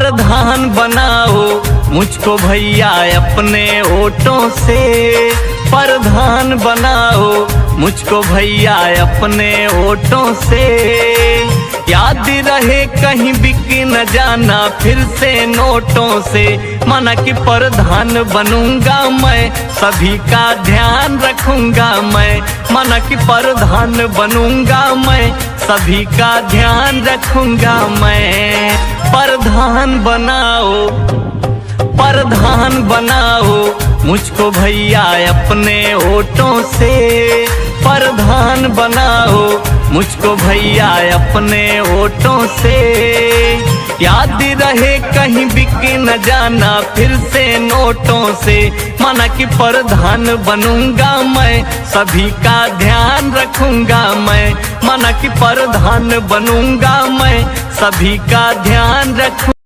प्रधान बनाओ मुझको भैया अपने वोटों से, प्रधान बनाओ मुझको भैया अपने वोटों से। याद रहे कहीं बिक न जाना फिर से नोटों से, माना कि प्रधान बनूंगा मैं, सभी का ध्यान रखूंगा मैं। माना कि प्रधान बनूंगा मैं, सभी का ध्यान रखूंगा मैं। प्रधान बनाओ, प्रधान बनाओ मुझको भैया अपने वोटों से, प्रधान बनाओ मुझको भैया अपने वोटों से। याद रहे कहीं बिक न जाना फिर से नोटों से, माना कि प्रधान बनूंगा मैं, सभी का ध्यान रखूंगा मैं। माना कि प्रधान बनूंगा मैं, सभी का ध्यान रखूंगा।